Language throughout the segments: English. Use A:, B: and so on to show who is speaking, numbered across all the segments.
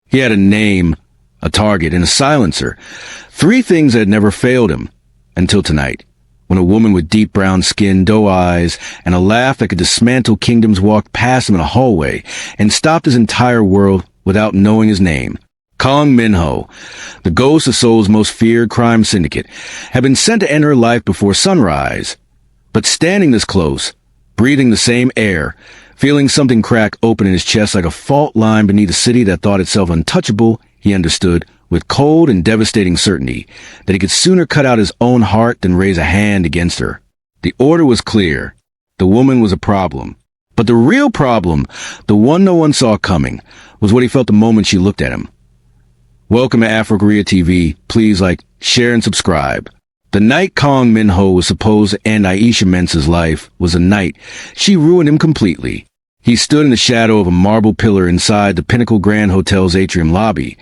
A: He had a name, a target, and a silencer. Three things that had never failed him. Until tonight, when a woman with deep brown skin, doe eyes, and a laugh that could dismantle kingdoms walked past him in a hallway and stopped his entire world without knowing his name. Kong Min-ho, the ghost of Seoul's most feared crime syndicate, had been sent to end her life before sunrise. But standing this close, breathing the same air, feeling something crack open in his chest like a fault line beneath a city that thought itself untouchable, he understood, with cold and devastating certainty, that he could sooner cut out his own heart than raise a hand against her. The order was clear. The woman was a problem. But the real problem, the one no one saw coming, was what he felt the moment she looked at him. Welcome to Afrokorea TV. Please like, share, and subscribe. The night Kong Min-ho was supposed to end Aisha Mensah's life was a night she ruined him completely. He stood in the shadow of a marble pillar inside the Pinnacle Grand Hotel's atrium lobby,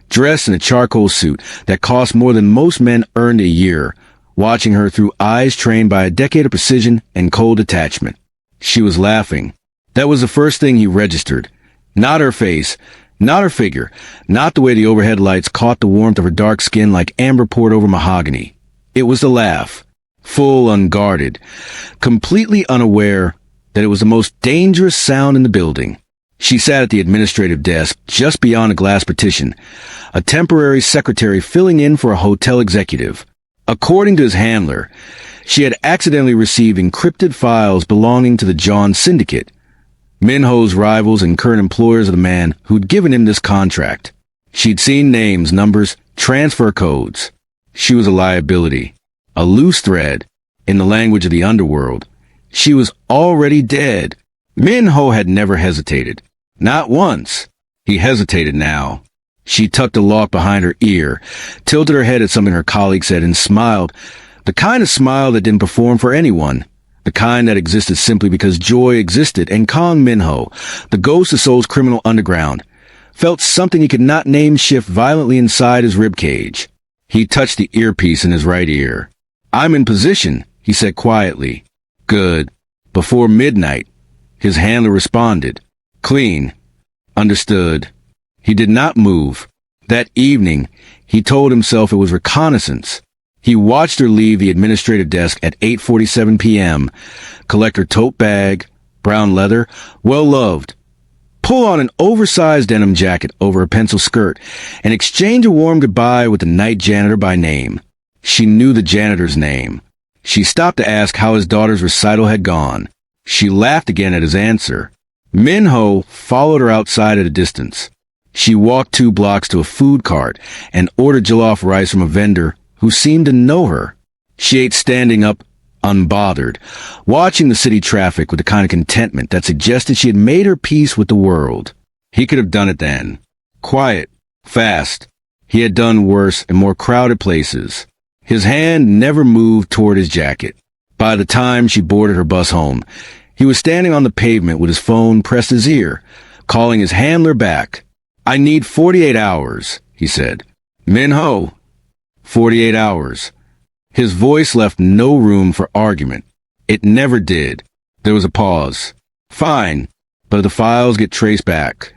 A: dressed in a charcoal suit that cost more than most men earned a year, watching her through eyes trained by a decade of precision and cold detachment. She was laughing. That was the first thing he registered. Not her face, not her figure, not the way the overhead lights caught the warmth of her dark skin like amber poured over mahogany. It was the laugh, full, unguarded, completely unaware that it was the most dangerous sound in the building. She sat at the administrative desk just beyond a glass partition, a temporary secretary filling in for a hotel executive. According to his handler, she had accidentally received encrypted files belonging to the John Syndicate, Min-ho's rivals and current employers of the man who'd given him this contract. She'd seen names, numbers, transfer codes. She was a liability, a loose thread. In the language of the underworld, she was already dead. Min-ho had never hesitated. Not once. He hesitated now. She tucked a lock behind her ear, tilted her head at something her colleague said, and smiled. The kind of smile that didn't perform for anyone. The kind that existed simply because joy existed, and Kong Min-ho, the ghost of Seoul's criminal underground, felt something he could not name shift violently inside his ribcage. He touched the earpiece in his right ear. "I'm in position," he said quietly. "Good." Before midnight, his handler responded. "Clean." Understood. He did not move. That evening, he told himself it was reconnaissance. He watched her leave the administrative desk at 8:47 p.m., collect her tote bag, brown leather, well-loved, pull on an oversized denim jacket over a pencil skirt, and exchange a warm goodbye with the night janitor by name. She knew the janitor's name. She stopped to ask how his daughter's recital had gone. She laughed again at his answer. Min-ho followed her outside at a distance. She walked 2 blocks to a food cart and ordered jollof rice from a vendor who seemed to know her. She ate standing up, unbothered, watching the city traffic with the kind of contentment that suggested she had made her peace with the world. He could have done it then. Quiet, fast. He had done worse in more crowded places. His hand never moved toward his jacket. By the time she boarded her bus home, he was standing on the pavement with his phone pressed to his ear, calling his handler back. "I need 48 hours, he said. "Min-ho." 48 hours. His voice left no room for argument. It never did. There was a pause. "Fine, but the files get traced back."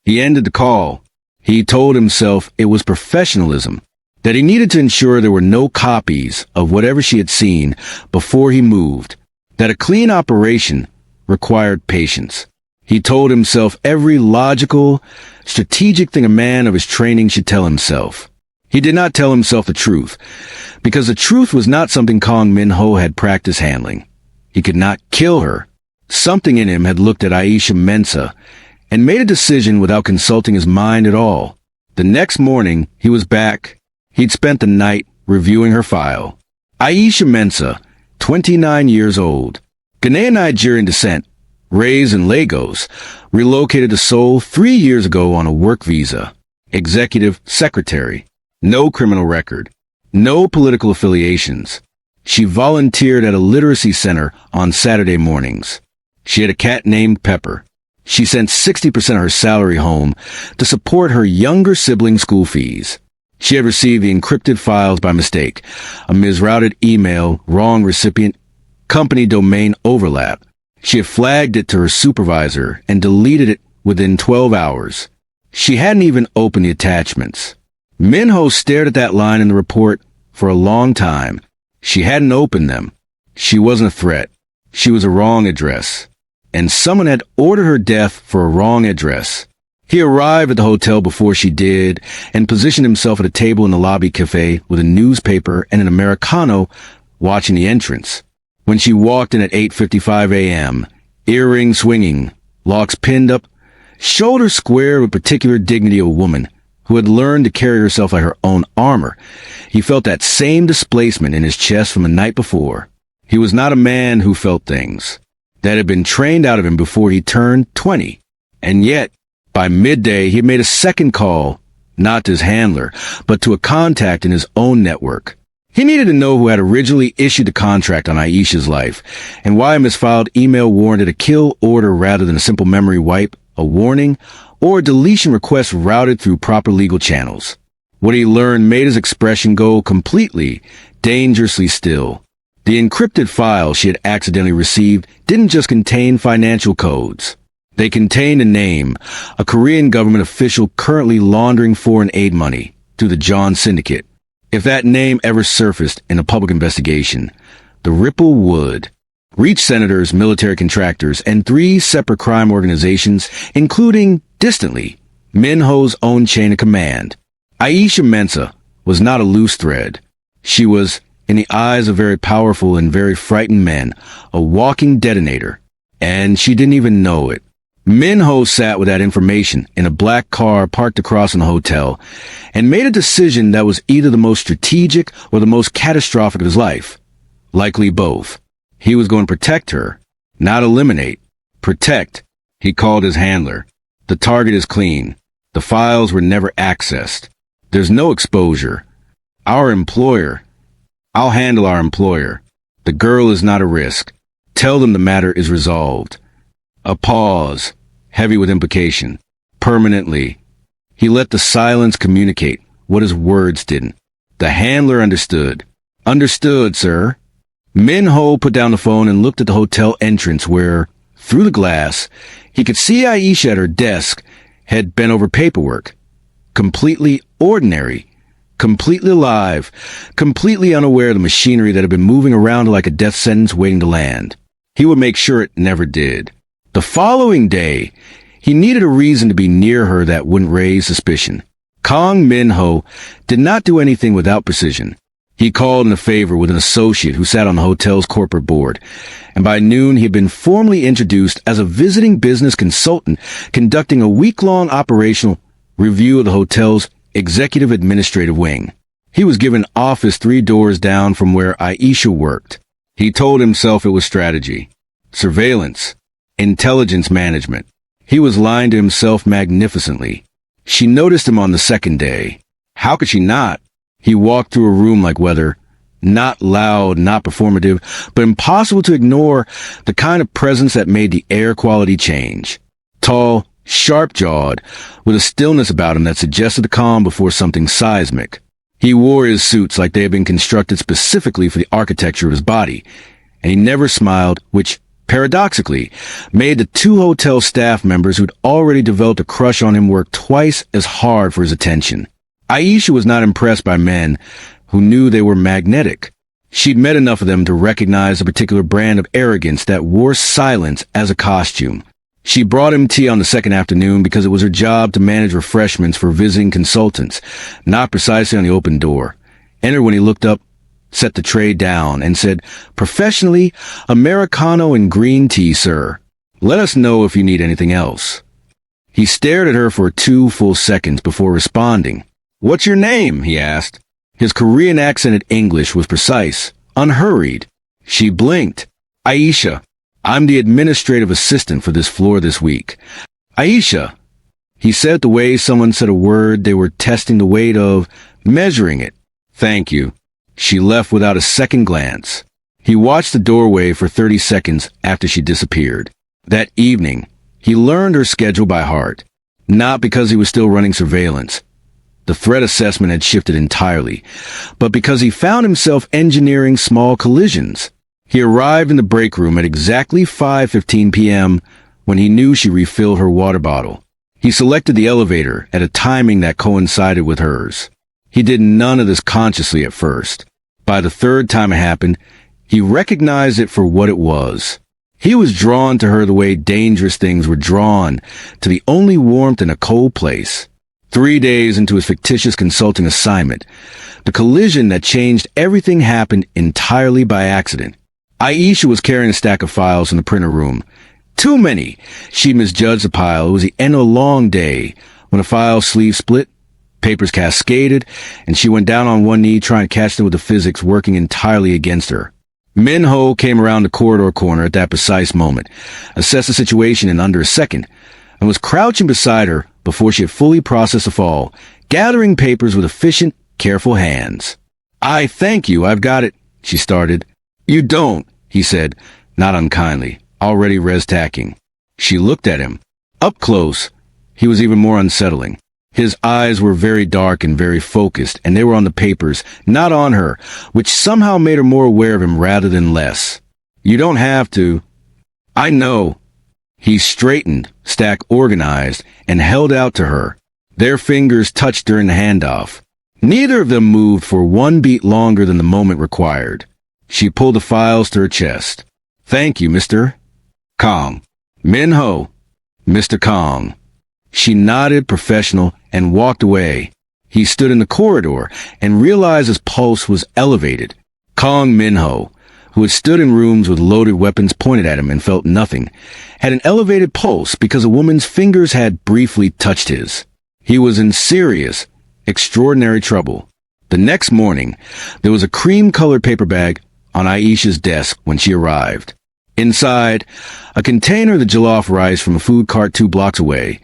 A: He ended the call. He told himself it was professionalism, that he needed to ensure there were no copies of whatever she had seen before he moved, that a clean operation required patience. He told himself every logical, strategic thing a man of his training should tell himself. He did not tell himself the truth, because the truth was not something Kong Min-ho had practiced handling. He could not kill her. Something in him had looked at Aisha Mensah and made a decision without consulting his mind at all. The next morning, he was back. He'd spent the night reviewing her file. Aisha Mensah, 29 years old, Ghanaian Nigerian descent, raised in Lagos, relocated to Seoul 3 years ago on a work visa, executive secretary. No criminal record. No political affiliations. She volunteered at a literacy center on Saturday mornings. She had a cat named Pepper. She sent 60% of her salary home to support her younger sibling's school fees. She had received the encrypted files by mistake, a misrouted email, wrong recipient, company domain overlap. She had flagged it to her supervisor and deleted it within 12 hours. She hadn't even opened the attachments. Minho stared at that line in the report for a long time. She hadn't opened them. She wasn't a threat. She was a wrong address. And someone had ordered her death for a wrong address. He arrived at the hotel before she did and positioned himself at a table in the lobby cafe with a newspaper and an Americano watching the entrance. When she walked in at 8:55 a.m., earrings swinging, locks pinned up, shoulders square with particular dignity of a woman who had learned to carry herself like her own armor, he felt that same displacement in his chest from the night before. He was not a man who felt things that had been trained out of him before he turned 20. And yet, by midday, he had made a second call, not to his handler, but to a contact in his own network. He needed to know who had originally issued the contract on Aisha's life, and why a misfiled email warranted a kill order rather than a simple memory wipe, a warning, or a deletion request routed through proper legal channels. What he learned made his expression go completely, dangerously still. The encrypted file she had accidentally received didn't just contain financial codes. They contained a name, a Korean government official currently laundering foreign aid money through the John Syndicate. If that name ever surfaced in a public investigation, the ripple would reach senators, military contractors, and 3 separate crime organizations, including, distantly, Minho's own chain of command. Aisha Mensah was not a loose thread. She was, in the eyes of very powerful and very frightened men, a walking detonator. And she didn't even know it. Minho sat with that information in a black car parked across from the hotel and made a decision that was either the most strategic or the most catastrophic of his life. Likely both. He was going to protect her, not eliminate. Protect, he called his handler. The target is clean. The files were never accessed. There's no exposure. Our employer. I'll handle our employer. The girl is not a risk. Tell them the matter is resolved. A pause, heavy with implication. Permanently. He let the silence communicate what his words didn't. The handler understood. Understood, sir. Minho put down the phone and looked at the hotel entrance where, through the glass, he could see Aisha at her desk had bent over paperwork. Completely ordinary. Completely alive. Completely unaware of the machinery that had been moving around like a death sentence waiting to land. He would make sure it never did. The following day, he needed a reason to be near her that wouldn't raise suspicion. Kong Minho did not do anything without precision. He called in a favor with an associate who sat on the hotel's corporate board, and by noon he had been formally introduced as a visiting business consultant conducting a week-long operational review of the hotel's executive administrative wing. He was given office 3 doors down from where Aisha worked. He told himself it was strategy, surveillance, intelligence management. He was lying to himself magnificently. She noticed him on the second day. How could she not? He walked through a room like weather, not loud, not performative, but impossible to ignore, the kind of presence that made the air quality change. Tall, sharp-jawed, with a stillness about him that suggested the calm before something seismic. He wore his suits like they had been constructed specifically for the architecture of his body, and he never smiled, which, paradoxically, made the 2 hotel staff members who'd already developed a crush on him work twice as hard for his attention. Aisha was not impressed by men who knew they were magnetic. She'd met enough of them to recognize a particular brand of arrogance that wore silence as a costume. She brought him tea on the second afternoon because it was her job to manage refreshments for visiting consultants, not precisely on the open door. Entered when he looked up, set the tray down, and said, "Professionally, Americano and green tea, sir. Let us know if you need anything else." He stared at her for 2 full seconds before responding. "What's your name?" he asked. His Korean accented English was precise, unhurried. She blinked. "Aisha. I'm the administrative assistant for this floor this week." "Aisha." He said the way someone said a word they were testing the weight of, measuring it. "Thank you." She left without a second glance. He watched the doorway for 30 seconds after she disappeared. That evening, he learned her schedule by heart. Not because he was still running surveillance. The threat assessment had shifted entirely, but because he found himself engineering small collisions. He arrived in the break room at exactly 5:15 p.m. when he knew she refilled her water bottle. He selected the elevator at a timing that coincided with hers. He did none of this consciously at first. By the third time it happened, he recognized it for what it was. He was drawn to her the way dangerous things were drawn to the only warmth in a cold place. 3 days into his fictitious consulting assignment, the collision that changed everything happened entirely by accident. Aisha was carrying a stack of files in the printer room. Too many. She misjudged the pile. It was the end of a long day. When a file sleeve split, papers cascaded, and she went down on one knee trying to catch them with the physics working entirely against her. Minho came around the corridor corner at that precise moment, assessed the situation in under a second, and was crouching beside her before she had fully processed the fall, gathering papers with efficient, careful hands. "I thank you, I've got it," she started. "You don't," he said, not unkindly, already res-tacking. She looked at him. Up close, he was even more unsettling. His eyes were very dark and very focused, and they were on the papers, not on her, which somehow made her more aware of him rather than less. "You don't have to." "I know." He straightened, stack organized, and held out to her. Their fingers touched during the handoff. Neither of them moved for one beat longer than the moment required. She pulled the files to her chest. "Thank you, Mr. Kong." "Minho." "Mr. Kong." She nodded, professional, and walked away. He stood in the corridor and realized his pulse was elevated. Kong Minho, who had stood in rooms with loaded weapons pointed at him and felt nothing, had an elevated pulse because a woman's fingers had briefly touched his. He was in serious, extraordinary trouble. The next morning, there was a cream-colored paper bag on Aisha's desk when she arrived. Inside, a container of the jollof rice from a food cart 2 blocks away,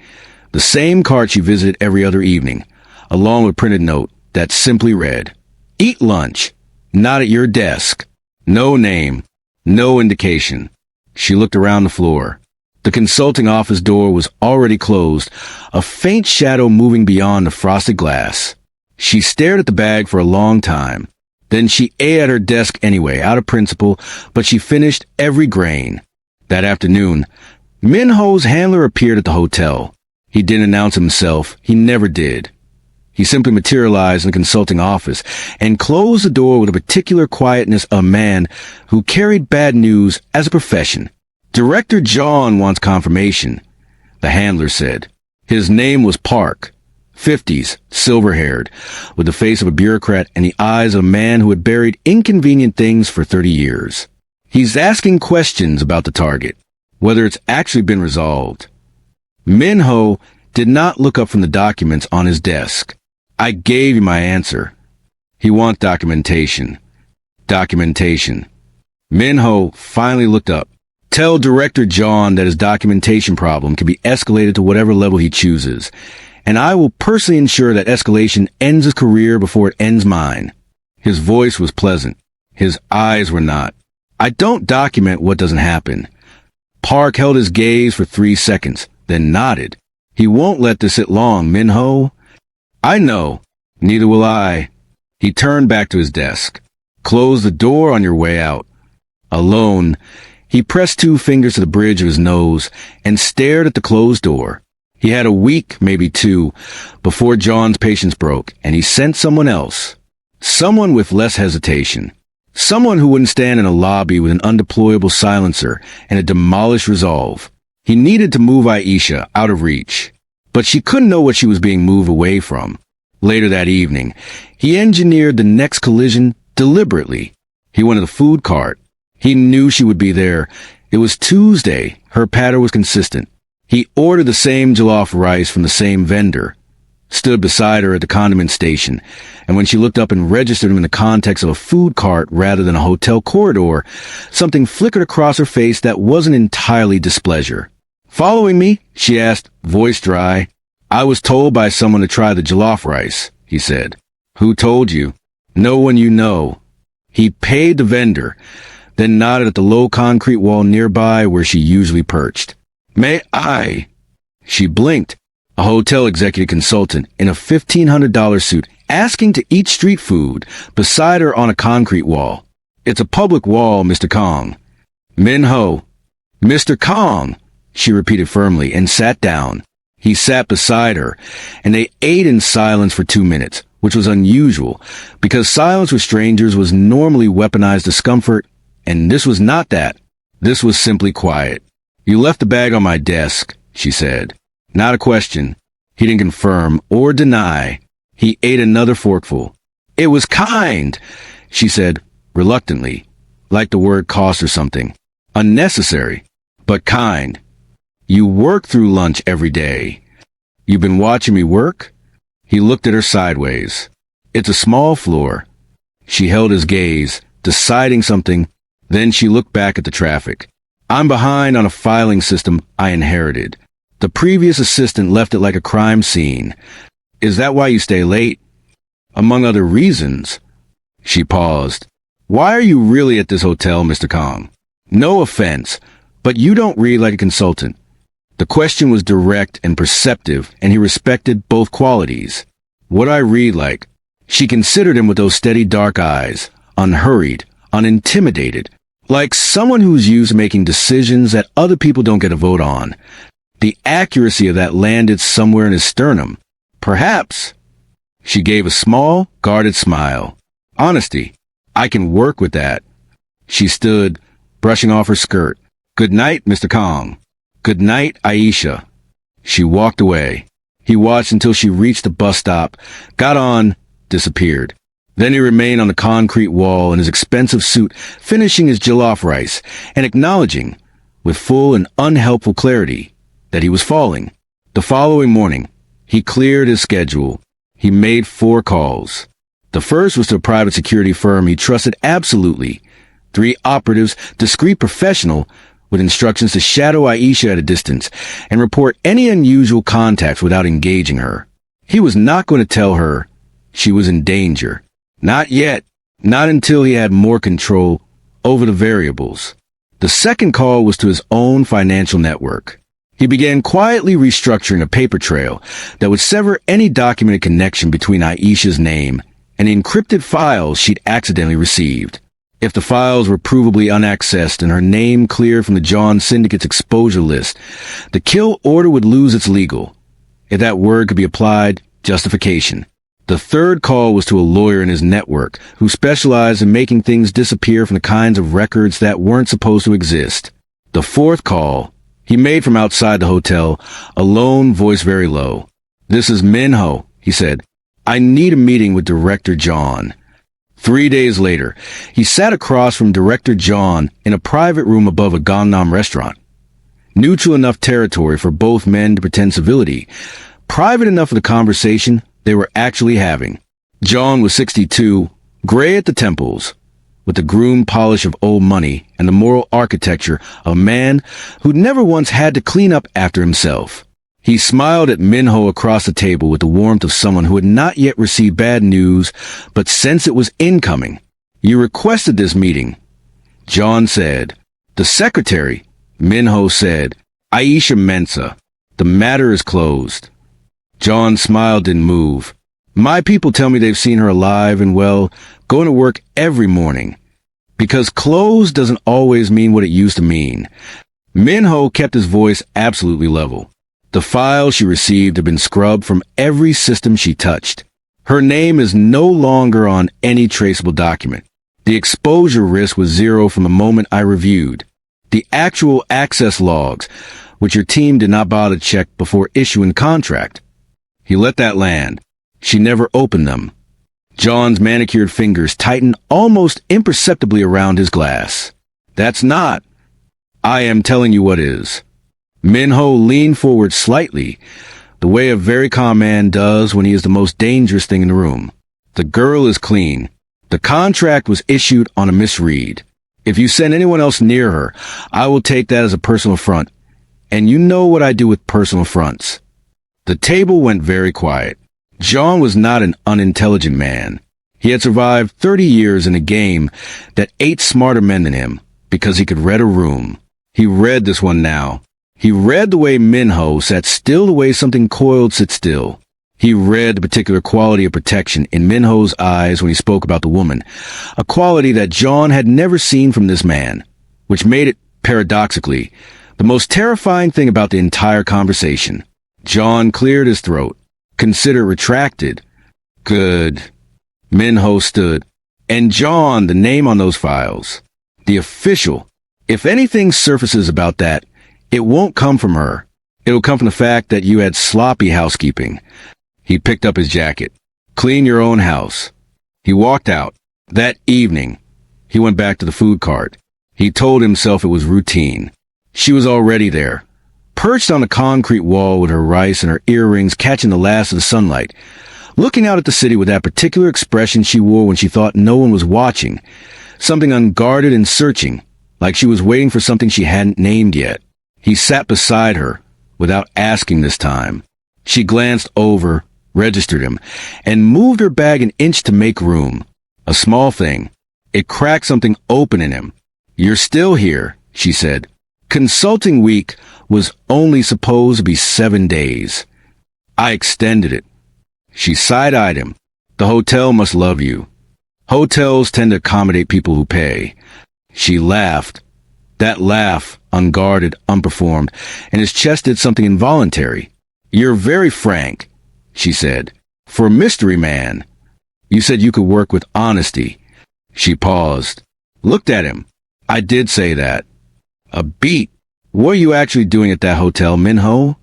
A: the same cart she visited every other evening, along with a printed note that simply read, "Eat lunch, not at your desk." No name, no indication. She looked around the floor. The consulting office door was already closed, a faint shadow moving beyond the frosted glass. She stared at the bag for a long time. Then she ate at her desk anyway, out of principle, but she finished every grain. That afternoon, Minho's handler appeared at the hotel. He didn't announce himself. He never did. He simply materialized in the consulting office and closed the door with a particular quietness of a man who carried bad news as a profession. "Director John wants confirmation," the handler said. His name was Park. 50s, silver-haired, with the face of a bureaucrat and the eyes of a man who had buried inconvenient things for 30 years. "He's asking questions about the target, whether it's actually been resolved." Minho did not look up from the documents on his desk. "I gave you my answer." "He wants documentation." "Documentation." Minho finally looked up. "Tell Director John that his documentation problem can be escalated to whatever level he chooses, and I will personally ensure that escalation ends his career before it ends mine." His voice was pleasant. His eyes were not. "I don't document what doesn't happen." Park held his gaze for 3 seconds, then nodded. "He won't let this sit long, Minho." "I know. Neither will I." He turned back to his desk. "Close the door on your way out." Alone, he pressed 2 fingers to the bridge of his nose and stared at the closed door. He had a week, maybe 2, before John's patience broke, and he sent someone else. Someone with less hesitation. Someone who wouldn't stand in a lobby with an undeployable silencer and a demolished resolve. He needed to move Aisha out of reach, but she couldn't know what she was being moved away from. Later that evening, he engineered the next collision deliberately. He went to the food cart. He knew she would be there. It was Tuesday. Her pattern was consistent. He ordered the same jollof rice from the same vendor, stood beside her at the condiment station, and when she looked up and registered him in the context of a food cart rather than a hotel corridor, something flickered across her face that wasn't entirely displeasure. "Following me?" she asked, voice dry. "I was told by someone to try the jollof rice," he said. "Who told you?" "No one you know." He paid the vendor, then nodded at the low concrete wall nearby where she usually perched. "May I?" She blinked. A hotel executive consultant in a $1,500 suit asking to eat street food beside her on a concrete wall. "It's a public wall, Mr. Kong." "Minho." "Mr. Kong," she repeated firmly and sat down. He sat beside her, and they ate in silence for 2 minutes, which was unusual, because silence with strangers was normally weaponized discomfort, and this was not that. This was simply quiet. "You left the bag on my desk," she said. Not a question. He didn't confirm or deny. He ate another forkful. "It was kind," she said, reluctantly, like the word cost or something. "Unnecessary, but kind. You work through lunch every day. You've been watching me work?" He looked at her sideways. "It's a small floor." She held his gaze, deciding something. Then she looked back at the traffic. "I'm behind on a filing system I inherited. The previous assistant left it like a crime scene. Is that why you stay late?" "Among other reasons." She paused. "Why are you really at this hotel, Mr. Kong? No offense, but you don't read like a consultant." The question was direct and perceptive, and he respected both qualities. "What I read like." She considered him with those steady dark eyes, unhurried, unintimidated, like someone who's used to making decisions that other people don't get a vote on. The accuracy of that landed somewhere in his sternum. "Perhaps." She gave a small, guarded smile. "Honesty. I can work with that." She stood, brushing off her skirt. "Good night, Mr. Kong." "Good night, Aisha." She walked away. He watched until she reached the bus stop, got on, disappeared. Then he remained on the concrete wall in his expensive suit, finishing his jollof rice and acknowledging, with full and unhelpful clarity, that he was falling. The following morning, he cleared his schedule. He made 4 calls. The first was to a private security firm he trusted absolutely. 3 operatives, discreet professional, with instructions to shadow Aisha at a distance and report any unusual contacts without engaging her. He was not going to tell her she was in danger. Not yet. Not until he had more control over the variables. The second call was to his own financial network. He began quietly restructuring a paper trail that would sever any documented connection between Aisha's name and the encrypted files she'd accidentally received. If the files were provably unaccessed and her name cleared from the John Syndicate's exposure list, the kill order would lose its legal. If that word could be applied, justification. The third call was to a lawyer in his network who specialized in making things disappear from the kinds of records that weren't supposed to exist. The fourth call he made from outside the hotel, alone, voice very low. "This is Minho," he said. "I need a meeting with Director John." 3 days later, he sat across from Director John in a private room above a Gangnam restaurant. Neutral enough territory for both men to pretend civility, private enough for the conversation they were actually having. John was 62, gray at the temples, with the groomed polish of old money and the moral architecture of a man who'd never once had to clean up after himself. He smiled at Minho across the table with the warmth of someone who had not yet received bad news, but sensed it was incoming. "You requested this meeting," John said. "The secretary," Minho said, "Aisha Mensa. The matter is closed." John's smile didn't move. "My people tell me they've seen her alive and well, going to work every morning. Because closed doesn't always mean what it used to mean." Minho kept his voice absolutely level. The files she received had been scrubbed from every system she touched. Her name is no longer on any traceable document. The exposure risk was 0 from the moment I reviewed. The actual access logs, which your team did not bother to check before issuing contract. He let that land. She never opened them. John's manicured fingers tightened almost imperceptibly around his glass. "That's not. I am telling you what is." Minho leaned forward slightly, the way a very calm man does when he is the most dangerous thing in the room. "The girl is clean. The contract was issued on a misread. If you send anyone else near her, I will take that as a personal affront. And you know what I do with personal affronts." The table went very quiet. John was not an unintelligent man. He had survived 30 years in a game that ate smarter men than him because he could read a room. He read this one now. He read the way Minho sat still the way something coiled sits still. He read the particular quality of protection in Minho's eyes when he spoke about the woman, a quality that John had never seen from this man, which made it, paradoxically, the most terrifying thing about the entire conversation. John cleared his throat, considered retracted. Good. Minho stood. And John, the name on those files. The official. If anything surfaces about that, it won't come from her. It'll come from the fact that you had sloppy housekeeping. He picked up his jacket. Clean your own house. He walked out. That evening, he went back to the food cart. He told himself it was routine. She was already there, perched on the concrete wall with her rice and her earrings catching the last of the sunlight, looking out at the city with that particular expression she wore when she thought no one was watching, something unguarded and searching, like she was waiting for something she hadn't named yet. He sat beside her, without asking this time. She glanced over, registered him, and moved her bag an inch to make room. A small thing. It cracked something open in him. You're still here, she said. Consulting week was only supposed to be 7 days. I extended it. She side-eyed him. The hotel must love you. Hotels tend to accommodate people who pay. She laughed. That laugh, unguarded, unperformed, and his chest did something involuntary. You're very frank, she said. For a mystery man. You said you could work with honesty. She paused. Looked at him. I did say that. A beat. What are you actually doing at that hotel, Minho?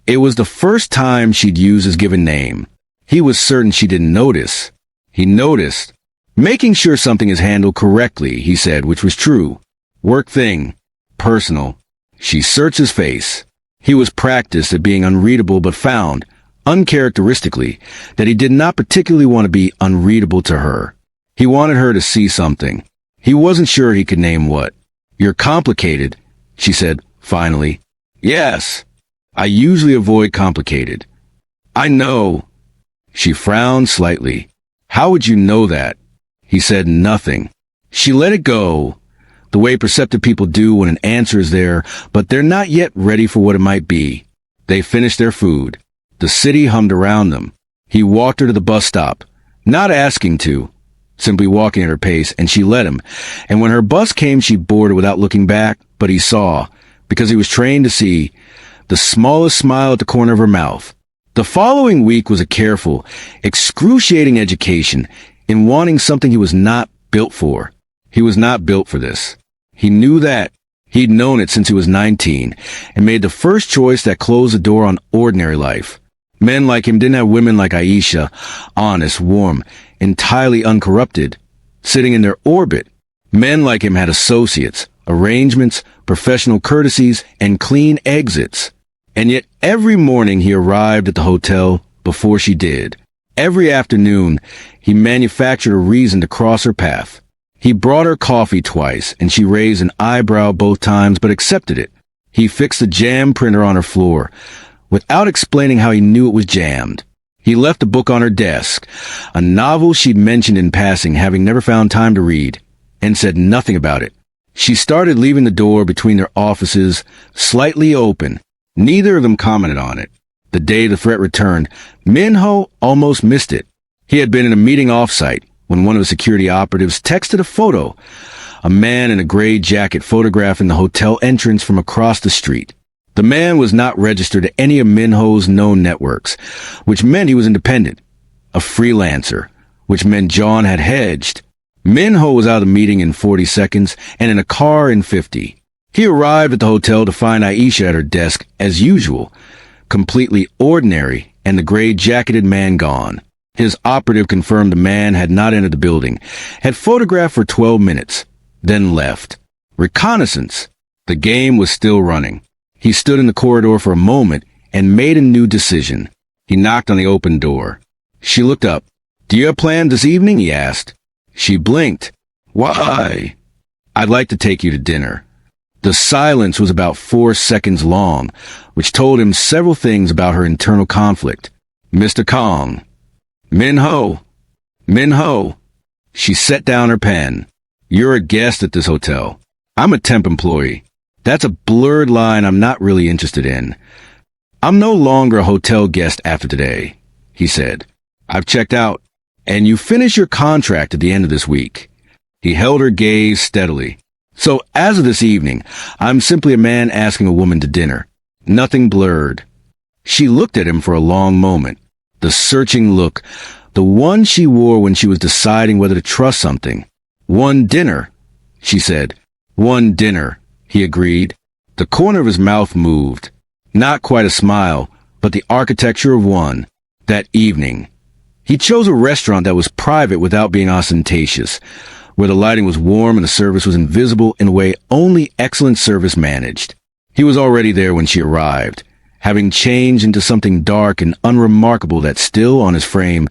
A: It was the first time she'd used his given name. He was certain she didn't notice. He noticed. Making sure something is handled correctly, he said, which was true. Work thing. Personal. She searched his face. He was practiced at being unreadable but found, uncharacteristically, that he did not particularly want to be unreadable to her. He wanted her to see something. He wasn't sure he could name what. You're complicated, she said, finally. Yes. I usually avoid complicated. I know. She frowned slightly. How would you know that? He said nothing. She let it go, the way perceptive people do when an answer is there, but they're not yet ready for what it might be. They finished their food. The city hummed around them. He walked her to the bus stop, not asking to, simply walking at her pace, and she let him. And when her bus came, she boarded without looking back, but he saw, because he was trained to see, the smallest smile at the corner of her mouth. The following week was a careful, excruciating education in wanting something he was not built for. He was not built for this. He knew that. He'd known it since he was 19 and made the first choice that closed the door on ordinary life. Men like him didn't have women like Aisha, honest, warm, entirely uncorrupted, sitting in their orbit. Men like him had associates, arrangements, professional courtesies, and clean exits. And yet every morning he arrived at the hotel before she did. Every afternoon he manufactured a reason to cross her path. He brought her coffee twice, and she raised an eyebrow both times but accepted it. He fixed the jam printer on her floor, without explaining how he knew it was jammed. He left a book on her desk, a novel she'd mentioned in passing, having never found time to read, and said nothing about it. She started leaving the door between their offices slightly open. Neither of them commented on it. The day the threat returned, Minho almost missed it. He had been in a meeting off-site when one of the security operatives texted a photo, a man in a gray jacket photographing the hotel entrance from across the street. The man was not registered to any of Minho's known networks, which meant he was independent, a freelancer, which meant John had hedged. Minho was out of the meeting in 40 seconds and in a car in 50. He arrived at the hotel to find Aisha at her desk, as usual, completely ordinary, and the gray-jacketed man gone. His operative confirmed the man had not entered the building, had photographed for 12 minutes, then left. Reconnaissance. The game was still running. He stood in the corridor for a moment and made a new decision. He knocked on the open door. She looked up. Do you have plans this evening? He asked. She blinked. Why? I'd like to take you to dinner. The silence was about 4 seconds long, which told him several things about her internal conflict. Mr. Kong. Minho. Minho. She set down her pen. You're a guest at this hotel. I'm a temp employee. That's a blurred line I'm not really interested in. I'm no longer a hotel guest after today, he said. I've checked out, and you finish your contract at the end of this week. He held her gaze steadily. So, as of this evening, I'm simply a man asking a woman to dinner. Nothing blurred. She looked at him for a long moment. The searching look, the one she wore when she was deciding whether to trust something. "One dinner," she said. "One dinner," he agreed. The corner of his mouth moved. Not quite a smile, but the architecture of one. That evening, he chose a restaurant that was private without being ostentatious, where the lighting was warm and the service was invisible in a way only excellent service managed. He was already there when she arrived, having changed into something dark and unremarkable that still, on his frame,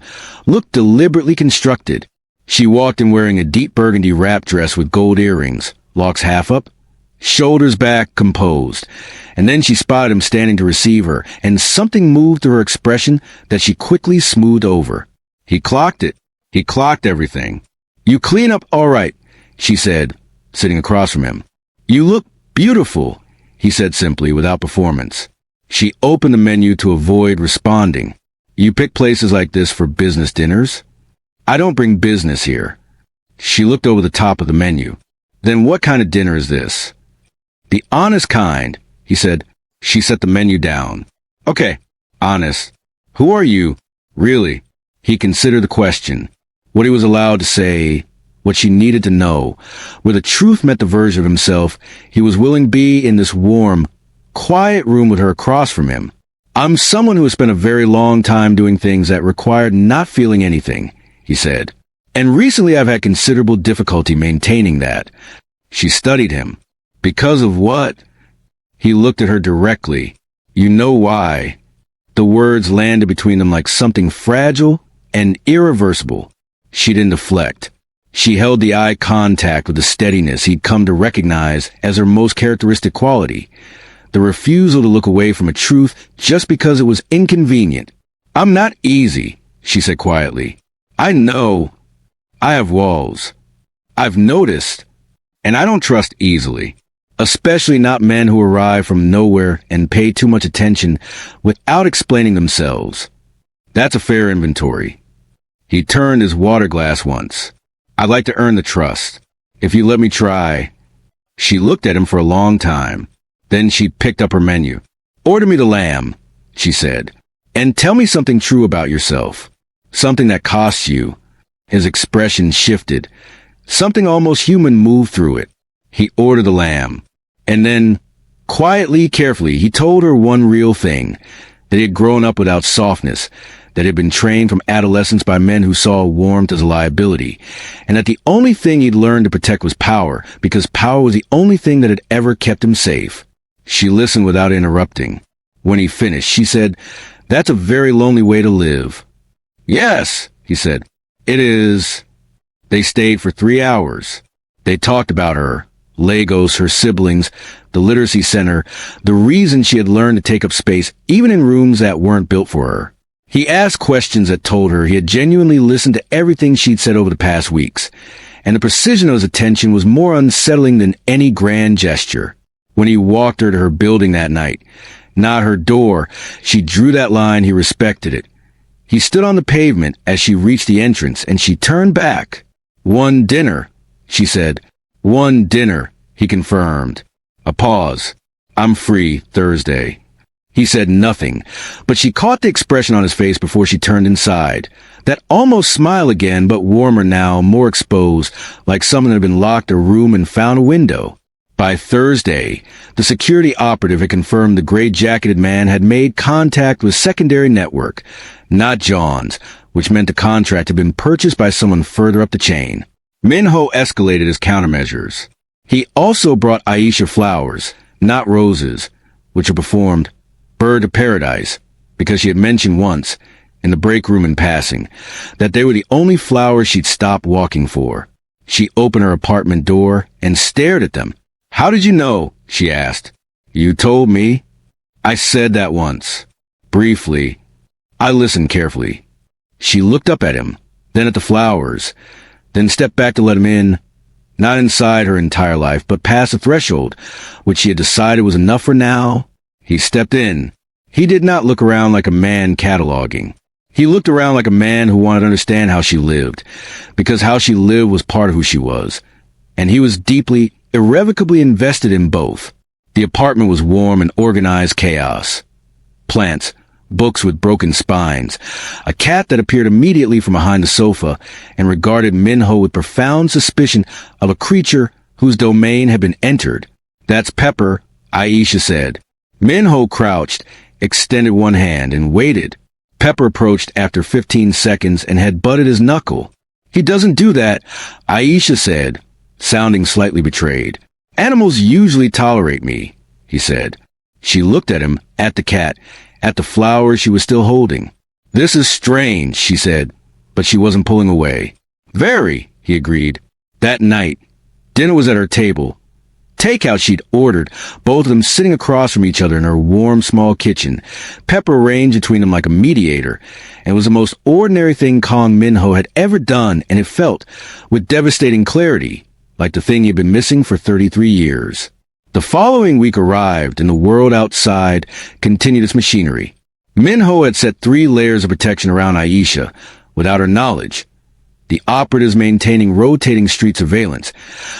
A: looked deliberately constructed. She walked in wearing a deep burgundy wrap dress with gold earrings, locks half up, shoulders back, composed. And then she spotted him standing to receive her, and something moved through her expression that she quickly smoothed over. He clocked it. He clocked everything. "You clean up all right," she said, sitting across from him. "You look beautiful," he said simply, without performance. She opened the menu to avoid responding. "You pick places like this for business dinners?" "I don't bring business here." She looked over the top of the menu. "Then what kind of dinner is this?" "The honest kind," he said. She set the menu down. "Okay, honest. Who are you, really?" He considered the question. What he was allowed to say, what she needed to know, where the truth met the version of himself he was willing to be in this warm, quiet room with her across from him. "I'm someone who has spent a very long time doing things that required not feeling anything," he said. "And recently I've had considerable difficulty maintaining that." She studied him. "Because of what?" He looked at her directly. "You know why." The words landed between them like something fragile and irreversible. She didn't deflect. She held the eye contact with the steadiness he'd come to recognize as her most characteristic quality. The refusal to look away from a truth just because it was inconvenient. "I'm not easy," she said quietly. "I know. I have walls. I've noticed. And I don't trust easily. Especially not men who arrive from nowhere and pay too much attention without explaining themselves. That's a fair inventory." He turned his water glass once. "I'd like to earn the trust. If you let me try." She looked at him for a long time. Then she picked up her menu. "Order me the lamb," she said. "And tell me something true about yourself. Something that costs you." His expression shifted. Something almost human moved through it. He ordered the lamb. And then, quietly, carefully, he told her one real thing, that he had grown up without softness, that he had been trained from adolescence by men who saw warmth as a liability, and that the only thing he'd learned to protect was power, because power was the only thing that had ever kept him safe. She listened without interrupting. When he finished, she said, "That's a very lonely way to live." "Yes," he said, "it is." They stayed for 3 hours. They talked about her, Lagos, her siblings, the literacy center, the reason she had learned to take up space even in rooms that weren't built for her. He asked questions that told her he had genuinely listened to everything she'd said over the past weeks, and the precision of his attention was more unsettling than any grand gesture. When he walked her to her building that night, not her door, she drew that line, he respected it. He stood on the pavement as she reached the entrance, and she turned back. "One dinner," she said. "One dinner," he confirmed. A pause. "I'm free Thursday." He said nothing, but she caught the expression on his face before she turned inside. That almost smile again, but warmer now, more exposed, like someone had been locked a room and found a window. By Thursday, the security operative had confirmed the gray-jacketed man had made contact with secondary network, not John's, which meant the contract had been purchased by someone further up the chain. Minho escalated his countermeasures. He also brought Aisha flowers, not roses, which were performed bird of paradise, because she had mentioned once, in the break room in passing, that they were the only flowers she'd stopped walking for. She opened her apartment door and stared at them. "How did you know?" she asked. "You told me." "I said that once. Briefly. I listened carefully." She looked up at him, then at the flowers, then stepped back to let him in, not inside her entire life, but past the threshold, which she had decided was enough for now. He stepped in. He did not look around like a man cataloging. He looked around like a man who wanted to understand how she lived, because how she lived was part of who she was, and he was deeply, irrevocably invested in both. The apartment was warm and organized chaos. Plants, books with broken spines, a cat that appeared immediately from behind the sofa and regarded Minho with profound suspicion of a creature whose domain had been entered. "That's Pepper," Aisha said. Minho crouched, extended one hand, and waited. Pepper approached after 15 seconds and had butted his knuckle. "He doesn't do that," Aisha said, sounding slightly betrayed. "Animals usually tolerate me," he said. She looked at him, at the cat, at the flowers she was still holding. "This is strange," she said, but she wasn't pulling away. "Very," he agreed. That night, dinner was at her table. Takeout she'd ordered, both of them sitting across from each other in her warm, small kitchen. Pepper arranged between them like a mediator, and it was the most ordinary thing Kong Minho had ever done, and it felt, with devastating clarity, like the thing he'd been missing for 33 years. The following week arrived, and the world outside continued its machinery. Minho had set 3 layers of protection around Aisha, without her knowledge. The operatives maintaining rotating street surveillance,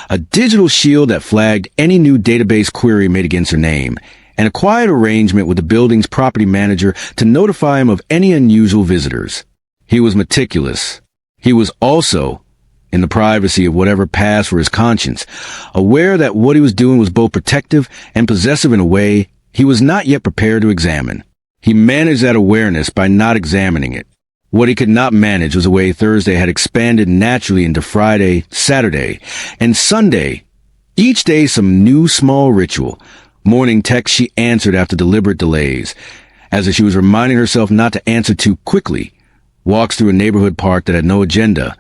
A: a digital shield that flagged any new database query made against her name, and a quiet arrangement with the building's property manager to notify him of any unusual visitors. He was meticulous. He was also, in the privacy of whatever passed for his conscience, aware that what he was doing was both protective and possessive in a way he was not yet prepared to examine. He managed that awareness by not examining it. What he could not manage was the way Thursday had expanded naturally into Friday, Saturday, and Sunday. Each day some new small ritual. Morning text she answered after deliberate delays, as if she was reminding herself not to answer too quickly. Walks through a neighborhood park that had no agenda.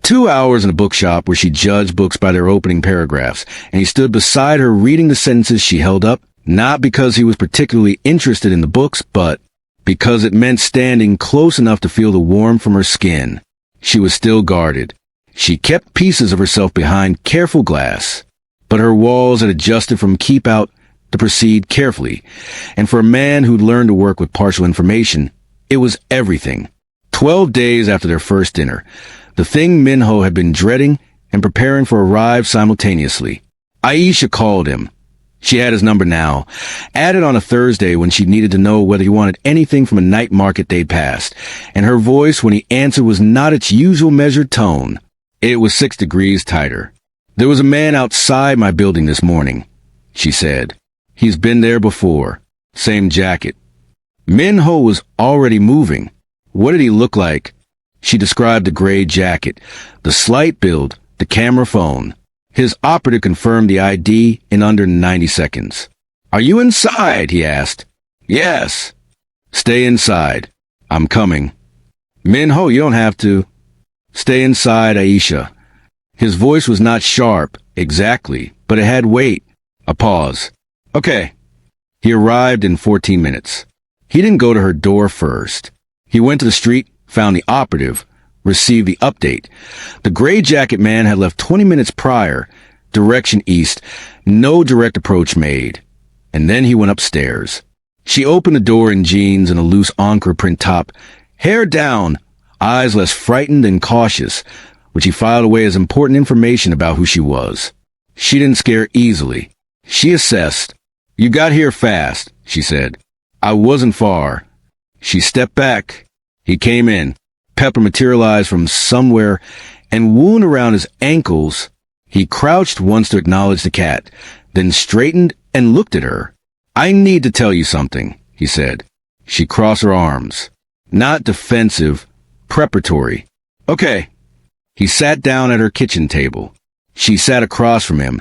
A: 2 hours in a bookshop where she judged books by their opening paragraphs, and he stood beside her reading the sentences she held up, not because he was particularly interested in the books, but because it meant standing close enough to feel the warmth from her skin. She was still guarded. She kept pieces of herself behind careful glass, but her walls had adjusted from keep out to proceed carefully, and for a man who'd learned to work with partial information, it was everything. 12 days after their first dinner, the thing Minho had been dreading and preparing for arrived simultaneously. Aisha called him. She had his number now, added on a Thursday when she needed to know whether he wanted anything from a night market they'd passed, and her voice when he answered was not its usual measured tone. It was 6 degrees tighter. "There was a man outside my building this morning," she said. "He's been there before. Same jacket." Minho was already moving. What did he look like? She described the gray jacket, the slight build, the camera phone. His operative confirmed the ID in under 90 seconds. "Are you inside?" he asked. "Yes." "Stay inside. I'm coming." "Minho, you don't have to." "Stay inside, Aisha." His voice was not sharp, exactly, but it had weight. A pause. "Okay." He arrived in 14 minutes. He didn't go to her door first. He went to the street, found the operative, received the update. The gray jacket man had left 20 minutes prior, direction east, no direct approach made. And then he went upstairs. She opened the door in jeans and a loose Encore print top, hair down, eyes less frightened and cautious, which he filed away as important information about who she was. She didn't scare easily. She assessed. "You got here fast," she said. "I wasn't far." She stepped back. He came in. Pepper materialized from somewhere and wound around his ankles. He crouched once to acknowledge the cat, then straightened and looked at her. "I need to tell you something," he said. She crossed her arms. Not defensive, preparatory. "Okay." He sat down at her kitchen table. She sat across from him,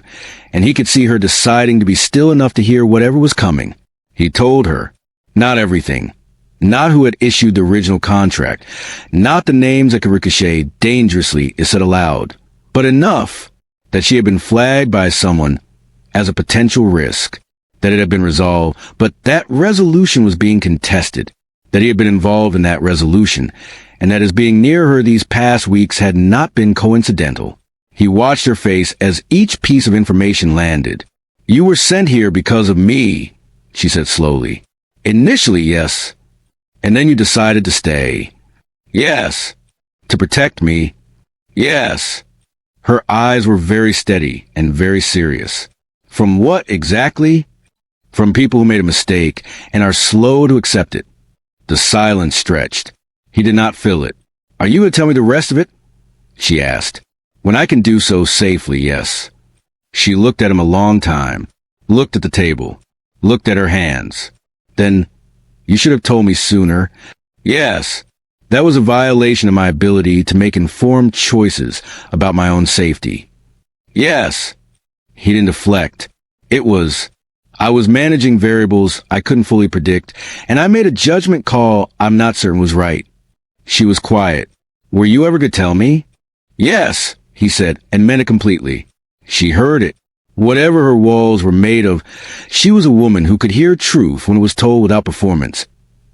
A: and he could see her deciding to be still enough to hear whatever was coming. He told her, not everything. Not who had issued the original contract, not the names that could ricochet dangerously if said aloud, but enough that she had been flagged by someone as a potential risk, that it had been resolved, but that resolution was being contested, that he had been involved in that resolution, and that his being near her these past weeks had not been coincidental. He watched her face as each piece of information landed. "You were sent here because of me," she said slowly. "Initially, yes. And then you decided to stay." "Yes." "To protect me." "Yes." Her eyes were very steady and very serious. "From what exactly?" "From people who made a mistake and are slow to accept it. The silence stretched. He did not fill it. Are you going to tell me the rest of it? She asked. When I can do so safely, yes. She looked at him a long time, looked at the table, looked at her hands. Then, you should have told me sooner. Yes, that was a violation of my ability to make informed choices about my own safety. Yes. He didn't deflect. I was managing variables I couldn't fully predict, and I made a judgment call I'm not certain was right. She was quiet. Were you ever going to tell me? Yes, he said, and meant it completely. She heard it. Whatever her walls were made of, she was a woman who could hear truth when it was told without performance.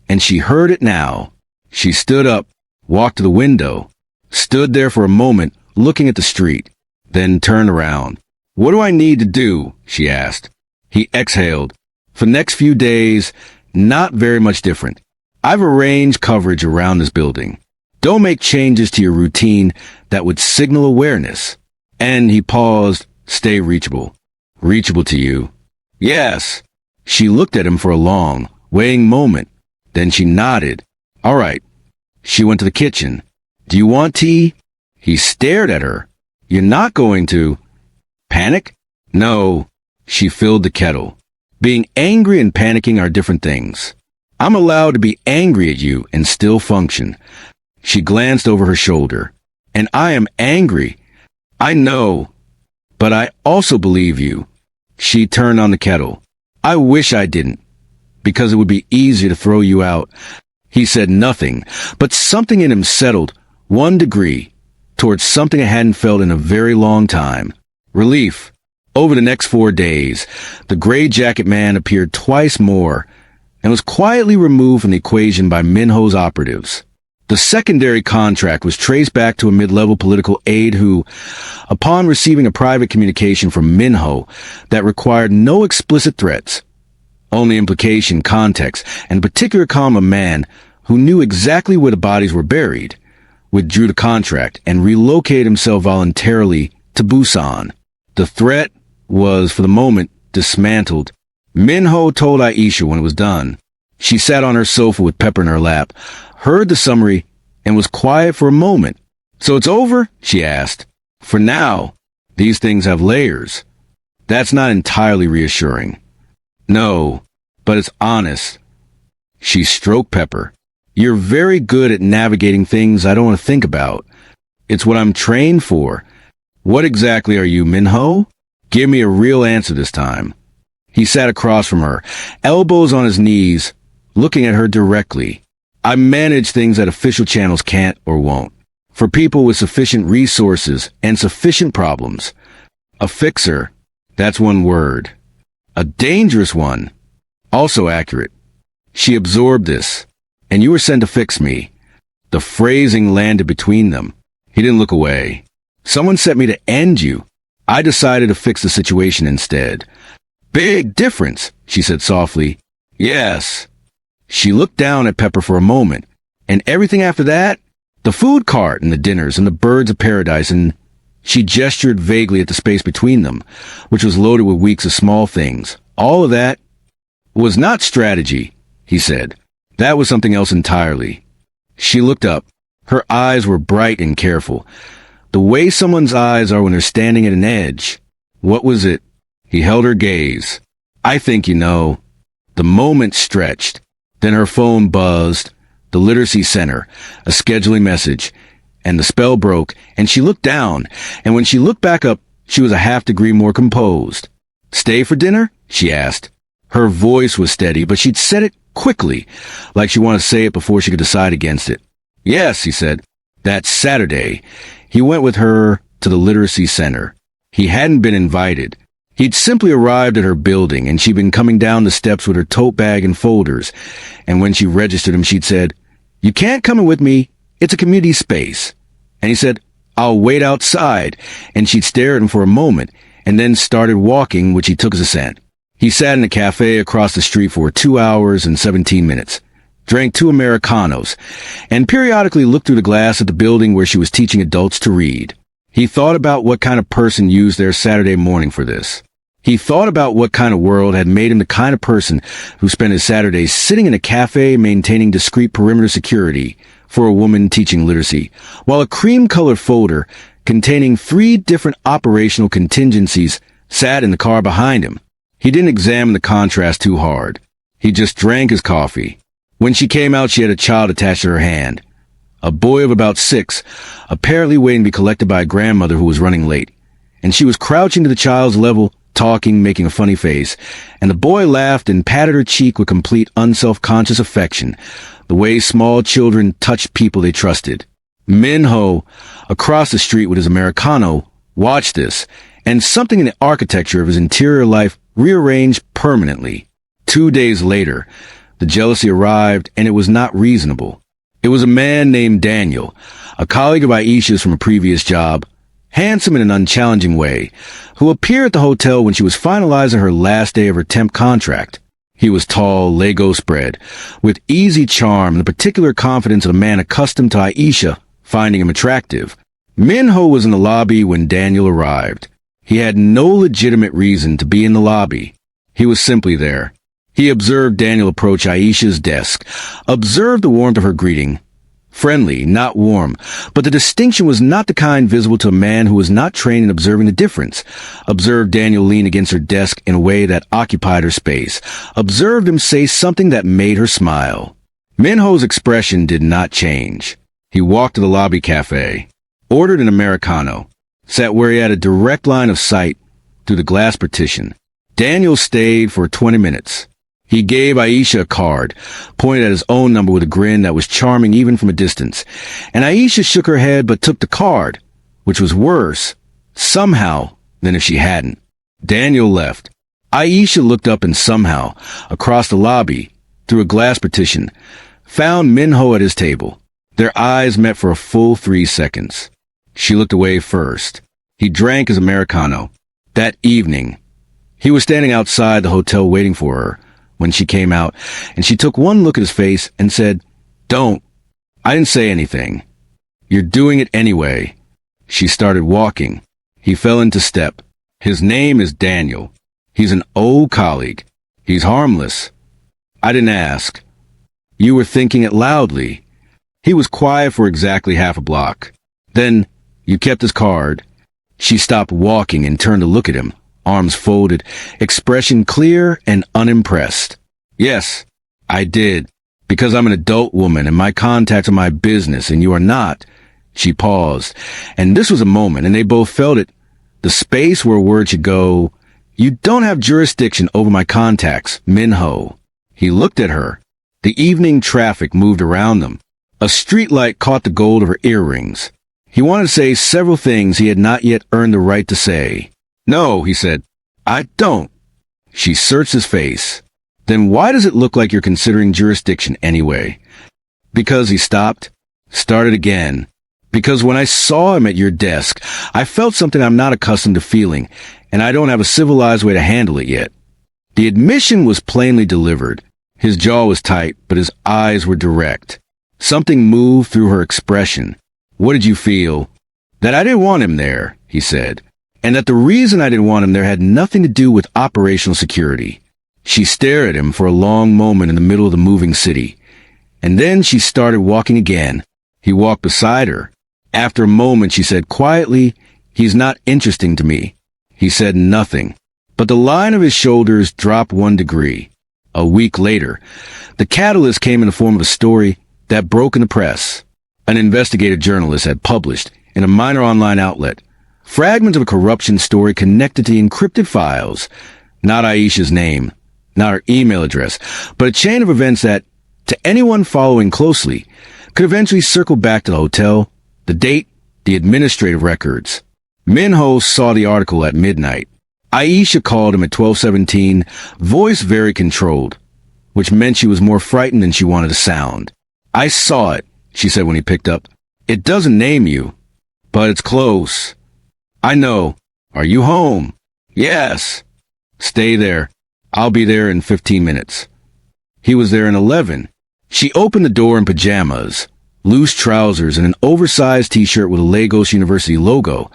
A: And she heard it now. She stood up, walked to the window, stood there for a moment, looking at the street, then turned around. What do I need to do? She asked. He exhaled. For the next few days, not very much different. I've arranged coverage around this building. Don't make changes to your routine that would signal awareness. And he paused. Stay reachable. Reachable to you. Yes. She looked at him for a long, weighing moment. Then she nodded. All right. She went to the kitchen. Do you want tea? He stared at her. You're not going to... Panic? No. She filled the kettle. Being angry and panicking are different things. I'm allowed to be angry at you and still function. She glanced over her shoulder. And I am angry. I know. But I also believe you. She turned on the kettle. I wish I didn't, because it would be easier to throw you out. He said nothing, but something in him settled 1 degree towards something I hadn't felt in a very long time. Relief. Over the next 4 days, the gray jacket man appeared twice more and was quietly removed from the equation by Minho's operatives. The secondary contract was traced back to a mid-level political aide who, upon receiving a private communication from Minho that required no explicit threats, only implication, context, and particular calm, a man who knew exactly where the bodies were buried, withdrew the contract and relocated himself voluntarily to Busan. The threat was, for the moment, dismantled. Minho told Aisha when it was done. She sat on her sofa with Pepper in her lap, heard the summary, and was quiet for a moment. So it's over? She asked. For now. These things have layers. That's not entirely reassuring. No, but it's honest. She stroked Pepper. You're very good at navigating things I don't want to think about. It's what I'm trained for. What exactly are you, Minho? Give me a real answer this time. He sat across from her, elbows on his knees, looking at her directly. I manage things that official channels can't or won't. For people with sufficient resources and sufficient problems. A fixer, that's one word. A dangerous one. Also accurate. She absorbed this. And you were sent to fix me. The phrasing landed between them. He didn't look away. Someone sent me to end you. I decided to fix the situation instead. Big difference, she said softly. Yes. She looked down at Pepper for a moment, and everything after that, the food cart and the dinners and the birds of paradise, and she gestured vaguely at the space between them, which was loaded with weeks of small things. All of that was not strategy, he said. That was something else entirely. She looked up. Her eyes were bright and careful. The way someone's eyes are when they're standing at an edge. What was it? He held her gaze. I think you know. The moment stretched. Then her phone buzzed, the literacy center, a scheduling message, and the spell broke, and she looked down, and when she looked back up, she was a half-degree more composed. Stay for dinner? She asked. Her voice was steady, but she'd said it quickly, like she wanted to say it before she could decide against it. Yes, he said. That Saturday, he went with her to the literacy center. He hadn't been invited. He'd simply arrived at her building, and she'd been coming down the steps with her tote bag and folders, and when she registered him, she'd said, You can't come in with me. It's a community space. And he said, I'll wait outside, and she'd stare at him for a moment, and then started walking, which he took as assent. He sat in a cafe across the street for 2 hours and 17 minutes, drank 2 Americanos, and periodically looked through the glass at the building where she was teaching adults to read. He thought about what kind of person used their Saturday morning for this. He thought about what kind of world had made him the kind of person who spent his Saturdays sitting in a cafe maintaining discreet perimeter security for a woman teaching literacy, while a cream-colored folder containing 3 different operational contingencies sat in the car behind him. He didn't examine the contrast too hard. He just drank his coffee. When she came out, she had a child attached to her hand. A boy of about 6, apparently waiting to be collected by a grandmother who was running late. And she was crouching to the child's level, talking, making a funny face. And the boy laughed and patted her cheek with complete unself-conscious affection, the way small children touch people they trusted. Min-ho, across the street with his Americano, watched this, and something in the architecture of his interior life rearranged permanently. 2 days later, the jealousy arrived, and it was not reasonable. It was a man named Daniel, a colleague of Aisha's from a previous job, handsome in an unchallenging way, who appeared at the hotel when she was finalizing her last day of her temp contract. He was tall, Lego spread, with easy charm and the particular confidence of a man accustomed to Aisha finding him attractive. Min-ho was in the lobby when Daniel arrived. He had no legitimate reason to be in the lobby. He was simply there. He observed Daniel approach Aisha's desk, observed the warmth of her greeting. Friendly, not warm, but the distinction was not the kind visible to a man who was not trained in observing the difference. Observed Daniel lean against her desk in a way that occupied her space. Observed him say something that made her smile. Min-ho's expression did not change. He walked to the lobby cafe, ordered an Americano, sat where he had a direct line of sight through the glass partition. Daniel stayed for 20 minutes. He gave Aisha a card, pointed at his own number with a grin that was charming even from a distance. And Aisha shook her head but took the card, which was worse, somehow, than if she hadn't. Daniel left. Aisha looked up and somehow, across the lobby, through a glass partition, found Min-ho at his table. Their eyes met for a full 3 seconds. She looked away first. He drank his Americano. That evening, he was standing outside the hotel waiting for her when she came out, and she took one look at his face and said, "Don't." I didn't say anything. "You're doing it anyway." She started walking. He fell into step. "His name is Daniel. He's an old colleague. He's harmless." I didn't ask. "You were thinking it loudly." He was quiet for exactly half a block. "Then, you kept his card." She stopped walking and turned to look at him, arms folded, expression clear and unimpressed. "Yes, I did, because I'm an adult woman and my contacts are my business and you are not." She paused, and this was a moment, and they both felt it. The space where a word should go. "You don't have jurisdiction over my contacts, Min-ho." He looked at her. The evening traffic moved around them. A streetlight caught the gold of her earrings. He wanted to say several things he had not yet earned the right to say. "No," he said, "I don't." She searched his face. "Then why does it look like you're considering jurisdiction anyway?" "Because," he stopped, started again. "Because when I saw him at your desk, I felt something I'm not accustomed to feeling, and I don't have a civilized way to handle it yet." The admission was plainly delivered. His jaw was tight, but his eyes were direct. Something moved through her expression. "What did you feel?" "That I didn't want him there," he said. "And that the reason I didn't want him there had nothing to do with operational security." She stared at him for a long moment in the middle of the moving city. And then she started walking again. He walked beside her. After a moment, she said quietly, "He's not interesting to me." He said nothing, but the line of his shoulders dropped 1 degree. A week later, the catalyst came in the form of a story that broke in the press. An investigative journalist had published, in a minor online outlet, fragments of a corruption story connected to the encrypted files. Not Aisha's name, not her email address, but a chain of events that, to anyone following closely, could eventually circle back to the hotel, the date, the administrative records. Min-ho saw the article at midnight. Aisha called him at 12:17, voice very controlled, which meant she was more frightened than she wanted to sound. "I saw it," she said when he picked up. "It doesn't name you, but it's close." "I know. Are you home?" "Yes." "Stay there. I'll be there in 15 minutes. He was there in 11. She opened the door in pajamas, loose trousers, and an oversized t-shirt with a Lagos University logo,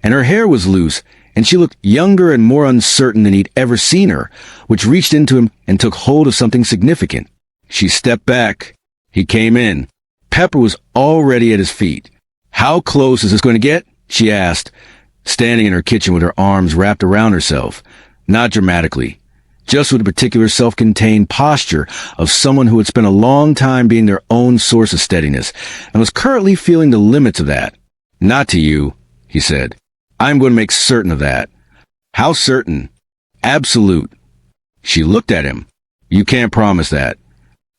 A: and her hair was loose and she looked younger and more uncertain than he'd ever seen her, which reached into him and took hold of something significant. She stepped back. He came in. Pepper was already at his feet. "How close is this going to get?" she asked, standing in her kitchen with her arms wrapped around herself, not dramatically, just with a particular self-contained posture of someone who had spent a long time being their own source of steadiness and was currently feeling the limits of that. "Not to you," he said. "I'm going to make certain of that." "How certain?" "Absolute." She looked at him. "You can't promise that."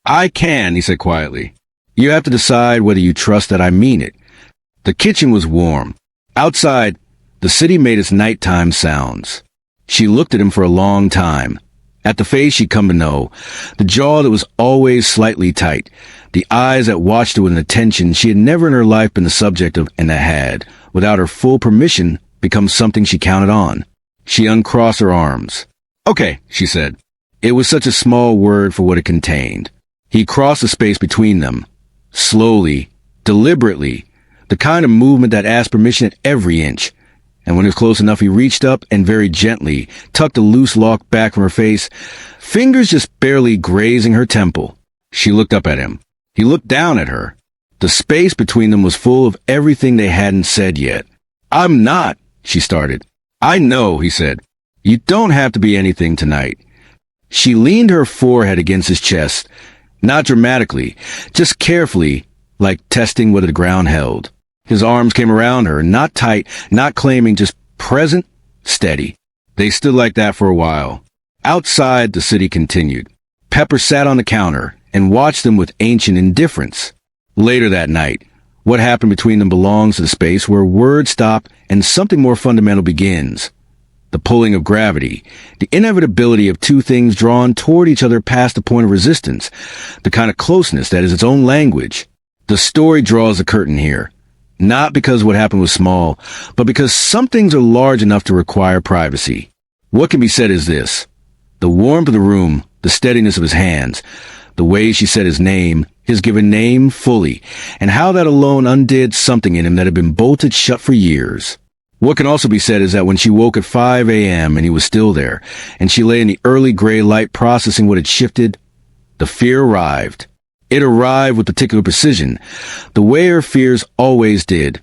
A: "I can," he said quietly. "You have to decide whether you trust that I mean it." The kitchen was warm. Outside, the city made its nighttime sounds. She looked at him for a long time. At the face she'd come to know, the jaw that was always slightly tight, the eyes that watched her with an attention she had never in her life been the subject of and that had, without her full permission, become something she counted on. She uncrossed her arms. "Okay," she said. It was such a small word for what it contained. He crossed the space between them. Slowly, deliberately, the kind of movement that asked permission at every inch. And when it was close enough, he reached up and very gently tucked a loose lock back from her face, fingers just barely grazing her temple. She looked up at him. He looked down at her. The space between them was full of everything they hadn't said yet. "I'm not," she started. "I know," he said. "You don't have to be anything tonight." She leaned her forehead against his chest, not dramatically, just carefully, like testing whether the ground held. His arms came around her, not tight, not claiming, just present, steady. They stood like that for a while. Outside, the city continued. Pepper sat on the counter and watched them with ancient indifference. Later that night, what happened between them belongs to the space where words stop and something more fundamental begins. The pulling of gravity, the inevitability of two things drawn toward each other past the point of resistance, the kind of closeness that is its own language. The story draws the curtain here. Not because what happened was small, but because some things are large enough to require privacy. What can be said is this. The warmth of the room, the steadiness of his hands, the way she said his name, his given name, fully, and how that alone undid something in him that had been bolted shut for years. What can also be said is that when she woke at 5 a.m. and he was still there, and she lay in the early gray light processing what had shifted, the fear arrived. It arrived with particular precision, the way her fears always did.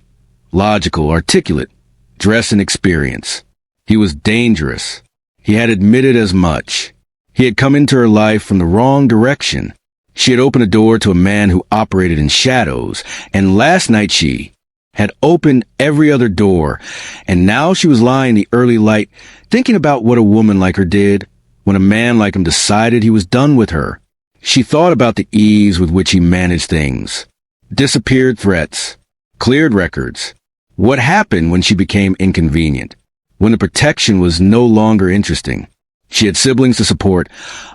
A: Logical, articulate, dressed in experience. He was dangerous. He had admitted as much. He had come into her life from the wrong direction. She had opened a door to a man who operated in shadows, and last night she had opened every other door, and now she was lying in the early light, thinking about what a woman like her did when a man like him decided he was done with her. She thought about the ease with which he managed things. Disappeared threats. Cleared records. What happened when she became inconvenient? When the protection was no longer interesting? She had siblings to support,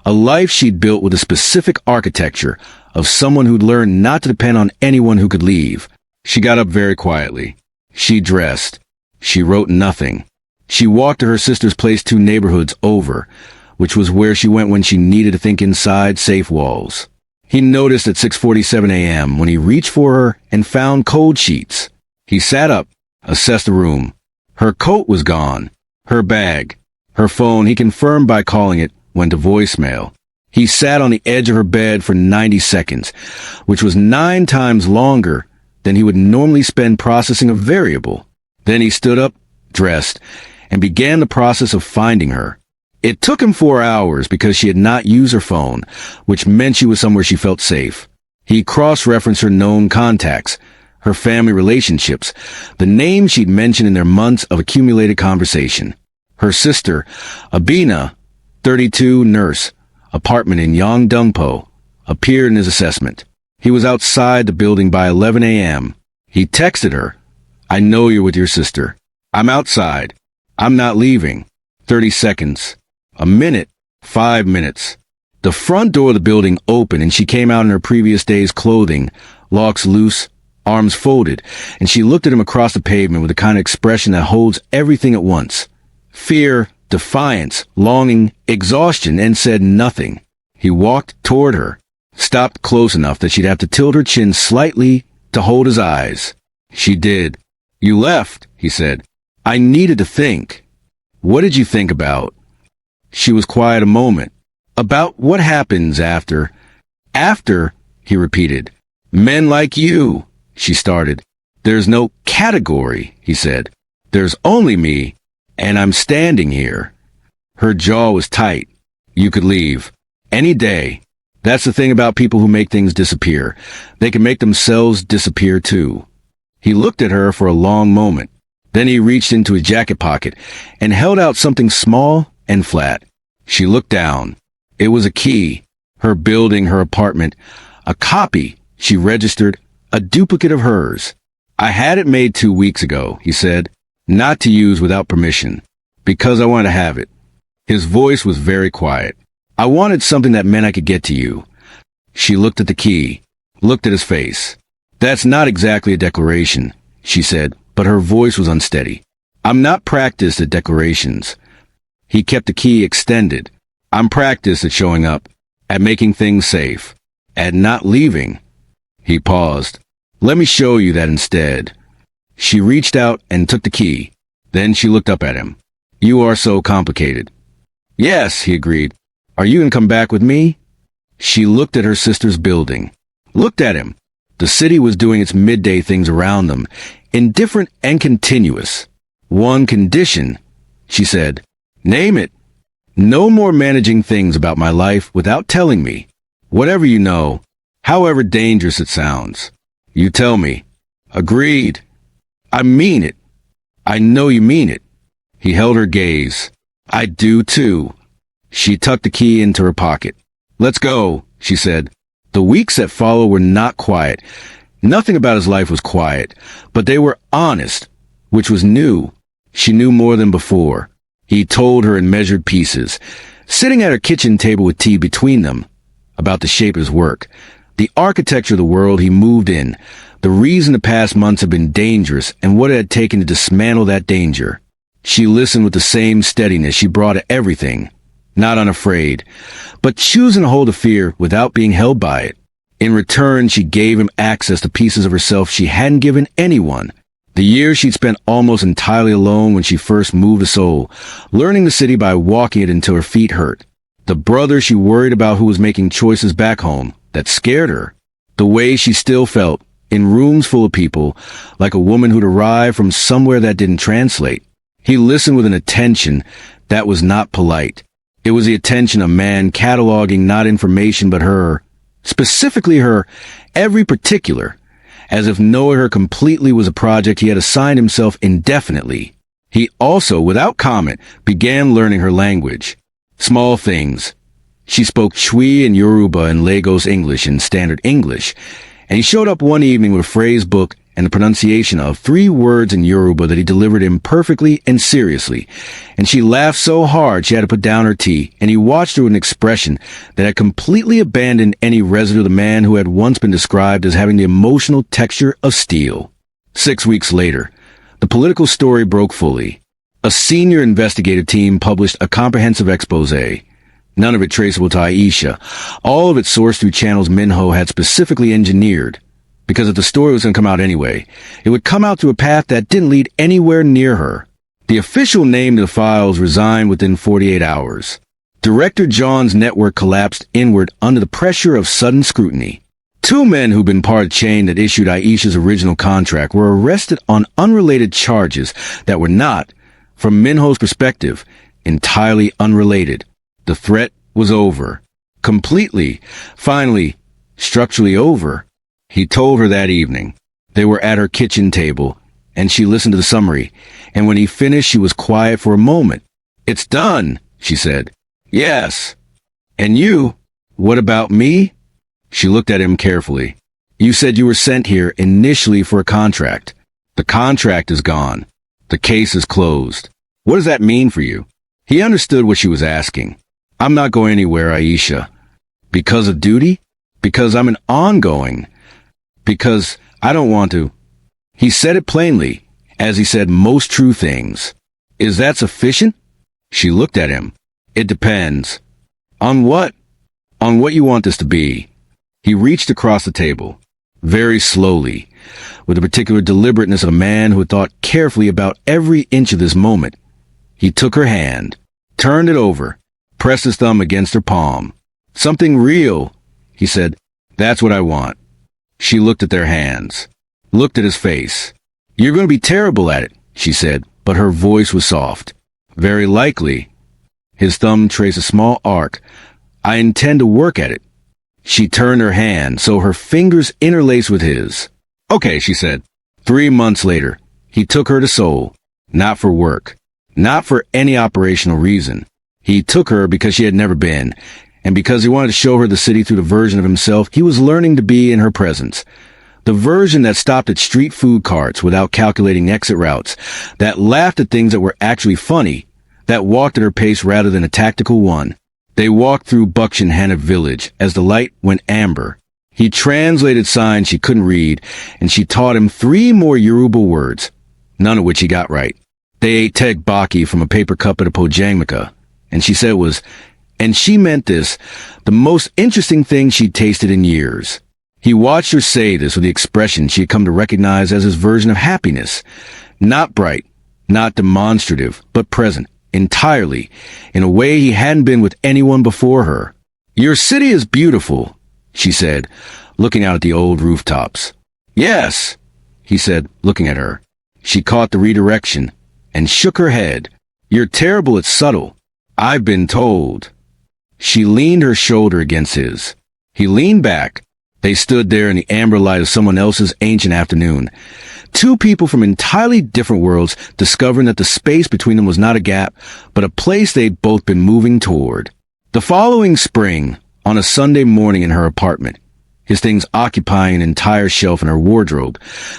A: a life she'd built with a specific architecture of someone who'd learned not to depend on anyone who could leave. She got up very quietly. She dressed. She wrote nothing. She walked to her sister's place 2 neighborhoods over, which was where she went when she needed to think inside safe walls. He noticed at 6:47 a.m. when he reached for her and found cold sheets. He sat up, assessed the room. Her coat was gone. Her bag. Her phone, he confirmed by calling it, went to voicemail. He sat on the edge of her bed for 90 seconds, which was 9 times longer than he would normally spend processing a variable. Then he stood up, dressed, and began the process of finding her. It took him 4 hours because she had not used her phone, which meant she was somewhere she felt safe. He cross-referenced her known contacts, her family relationships, the names she'd mentioned in their months of accumulated conversation. Her sister, Abina, 32, nurse, apartment in Yongdongpo, appeared in his assessment. He was outside the building by 11 a.m. He texted her, "I know you're with your sister. I'm outside. I'm not leaving." 30 seconds. A minute. 5 minutes. The front door of the building opened and she came out in her previous day's clothing, locks loose, arms folded, and she looked at him across the pavement with the kind of expression that holds everything at once. Fear, defiance, longing, exhaustion, and said nothing. He walked toward her, stopped close enough that she'd have to tilt her chin slightly to hold his eyes. She did. "You left," he said. "I needed to think." What did you think about? She was quiet a moment. About what happens after? After, he repeated. Men like you, she started. There's no category, he said. There's only me, and I'm standing here. Her jaw was tight. You could leave. Any day. That's the thing about people who make things disappear. They can make themselves disappear too. He looked at her for a long moment. Then he reached into his jacket pocket and held out something small and flat. She looked down. It was a key. Her building, her apartment. A copy. She registered. A duplicate of hers. I had it made 2 weeks ago, he said. Not to use without permission. Because I wanted to have it. His voice was very quiet. I wanted something that meant I could get to you. She looked at the key. Looked at his face. That's not exactly a declaration, she said, but her voice was unsteady. I'm not practiced at declarations. He kept the key extended. I'm practiced at showing up, at making things safe, at not leaving. He paused. Let me show you that instead. She reached out and took the key. Then she looked up at him. You are so complicated. Yes, he agreed. Are you going to come back with me? She looked at her sister's building. Looked at him. The city was doing its midday things around them, indifferent and continuous. One condition, she said. Name it. No more managing things about my life without telling me. Whatever you know, however dangerous it sounds. You tell me. Agreed. I mean it. I know you mean it. He held her gaze. I do too. She tucked the key into her pocket. Let's go, she said. The weeks that followed were not quiet. Nothing about his life was quiet, but they were honest, which was new. She knew more than before. He told her in measured pieces, sitting at her kitchen table with tea between them, about the shape of his work, the architecture of the world he moved in, the reason the past months had been dangerous and what it had taken to dismantle that danger. She listened with the same steadiness she brought to everything, not unafraid, but choosing to hold a fear without being held by it. In return, she gave him access to pieces of herself she hadn't given anyone. The years she'd spent almost entirely alone when she first moved to Seoul, learning the city by walking it until her feet hurt. The brother she worried about who was making choices back home that scared her. The way she still felt, in rooms full of people, like a woman who'd arrived from somewhere that didn't translate. He listened with an attention that was not polite. It was the attention of a man cataloging not information but her, specifically her, every particular, as if knowing her completely was a project he had assigned himself indefinitely. He also, without comment, began learning her language. Small things. She spoke Chui and Yoruba and Lagos English and Standard English, and he showed up one evening with a phrase book and the pronunciation of 3 words in Yoruba that he delivered imperfectly and seriously, and she laughed so hard she had to put down her tea, and he watched her with an expression that had completely abandoned any residue of the man who had once been described as having the emotional texture of steel. 6 weeks later, the political story broke fully. A senior investigative team published a comprehensive exposé, none of it traceable to Aisha, all of it sourced through channels Minho had specifically engineered. Because if the story was going to come out anyway, it would come out through a path that didn't lead anywhere near her. The official name of the files resigned within 48 hours. Director John's network collapsed inward under the pressure of sudden scrutiny. 2 men who'd been part of the chain that issued Aisha's original contract were arrested on unrelated charges that were not, from Minho's perspective, entirely unrelated. The threat was over. Completely, finally, structurally over. He told her that evening. They were at her kitchen table, and she listened to the summary, and when he finished, she was quiet for a moment. It's done, she said. Yes. And you? What about me? She looked at him carefully. You said you were sent here initially for a contract. The contract is gone. The case is closed. What does that mean for you? He understood what she was asking. I'm not going anywhere, Aisha. Because of duty? Because I'm an ongoing. Because I don't want to. He said it plainly, as he said most true things. Is that sufficient? She looked at him. It depends. On what? On what you want this to be. He reached across the table, very slowly, with the particular deliberateness of a man who had thought carefully about every inch of this moment. He took her hand, turned it over, pressed his thumb against her palm. "Something real," he said. "That's what I want." She looked at their hands, looked at his face. "You're going to be terrible at it," she said, but her voice was soft. "Very likely." His thumb traced a small arc. "I intend to work at it." She turned her hand so her fingers interlaced with his. "Okay," she said. 3 months later, he took her to Seoul. Not for work. Not for any operational reason. He took her because she had never been, and because he wanted to show her the city through the version of himself he was learning to be in her presence. The version that stopped at street food carts without calculating exit routes, that laughed at things that were actually funny, that walked at her pace rather than a tactical one. They walked through Bukshin village as the light went amber. He translated signs she couldn't read, and she taught him 3 more Yoruba words, none of which he got right. They ate tegbaki from a paper cup at a pojangmaka, and she said it was, and she meant this, the most interesting thing she'd tasted in years. He watched her say this with the expression she had come to recognize as his version of happiness. Not bright, not demonstrative, but present, entirely, in a way he hadn't been with anyone before her. "Your city is beautiful," she said, looking out at the old rooftops. "Yes," he said, looking at her. She caught the redirection and shook her head. "You're terrible at subtle. I've been told." She leaned her shoulder against his. He leaned back. They stood there in the amber light of someone else's ancient afternoon. 2 people from entirely different worlds discovering that the space between them was not a gap, but a place they'd both been moving toward. The following spring, on a Sunday morning in her apartment, his things occupying an entire shelf in her wardrobe,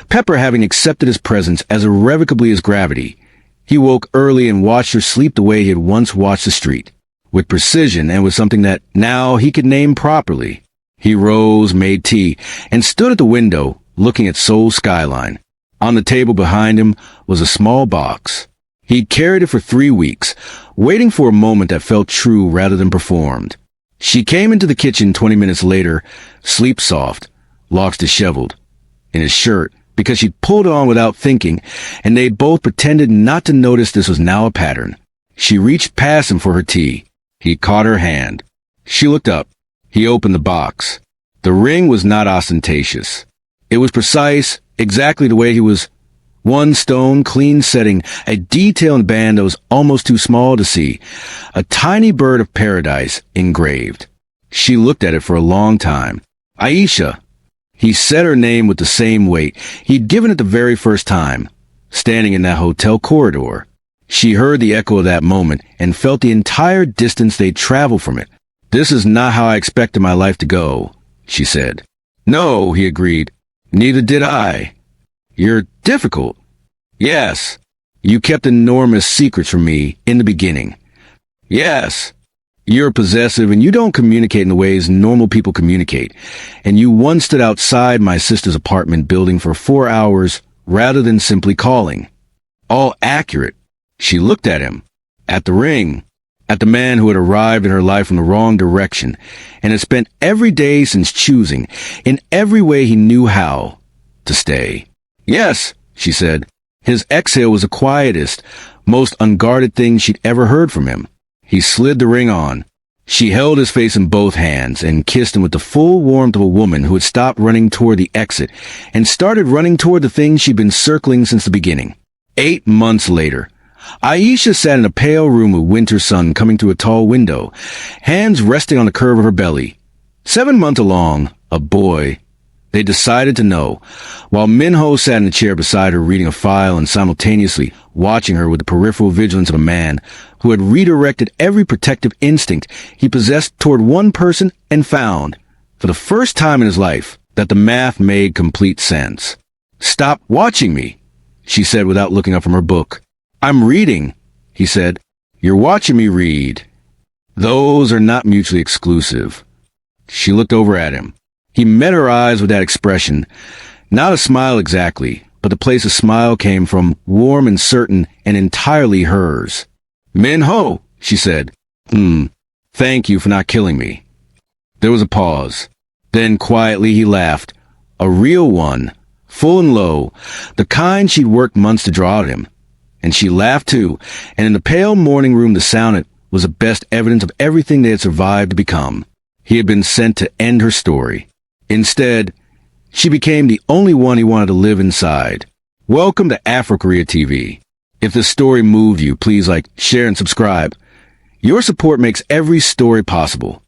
A: Pepper having accepted his presence as irrevocably as gravity, he woke early and watched her sleep the way he had once watched the street, with precision and with something that now he could name properly. He rose, made tea, and stood at the window, looking at Seoul's skyline. On the table behind him was a small box. He'd carried it for 3 weeks, waiting for a moment that felt true rather than performed. She came into the kitchen 20 minutes later, sleep-soft, locks disheveled, in his shirt, because she'd pulled it on without thinking, and they both pretended not to notice this was now a pattern. She reached past him for her tea. He caught her hand. She looked up. He opened the box. The ring was not ostentatious. It was precise, exactly the way he was. 1 stone, clean setting, a detailed band that was almost too small to see. A tiny bird of paradise engraved. She looked at it for a long time. "Aisha." He said her name with the same weight he'd given it the very first time, standing in that hotel corridor. She heard the echo of that moment and felt the entire distance they'd traveled from it. "This is not how I expected my life to go," she said. "No," he agreed. "Neither did I." "You're difficult." "Yes." "You kept enormous secrets from me in the beginning." "Yes." "You're possessive and you don't communicate in the ways normal people communicate. And you once stood outside my sister's apartment building for 4 hours rather than simply calling." All accurate. She looked at him, at the ring, at the man who had arrived in her life from the wrong direction and had spent every day since choosing, in every way he knew how, to stay. "Yes," she said. His exhale was the quietest, most unguarded thing she'd ever heard from him. He slid the ring on. She held his face in both hands and kissed him with the full warmth of a woman who had stopped running toward the exit and started running toward the thing she'd been circling since the beginning. 8 months later, Aisha sat in a pale room with winter sun coming through a tall window, hands resting on the curve of her belly. 7 months along, a boy. They decided to know, while Minho sat in a chair beside her reading a file and simultaneously watching her with the peripheral vigilance of a man who had redirected every protective instinct he possessed toward one person and found, for the first time in his life, that the math made complete sense. "Stop watching me," she said without looking up from her book. "I'm reading," he said. "You're watching me read." Those are not mutually exclusive. She looked over at him. He met her eyes with that expression. Not a smile exactly, but the place a smile came from, warm and certain and entirely hers. "Minho," she said. Thank you for not killing me." There was a pause. Then quietly he laughed. A real one, full and low, the kind she'd worked months to draw out of him. And she laughed too, and in the pale morning room the sounded was the best evidence of everything they had survived to become. He had been sent to end her story. Instead, she became the only one he wanted to live inside. Welcome to Afrokorea TV. If this story moved you, please like, share, and subscribe. Your support makes every story possible.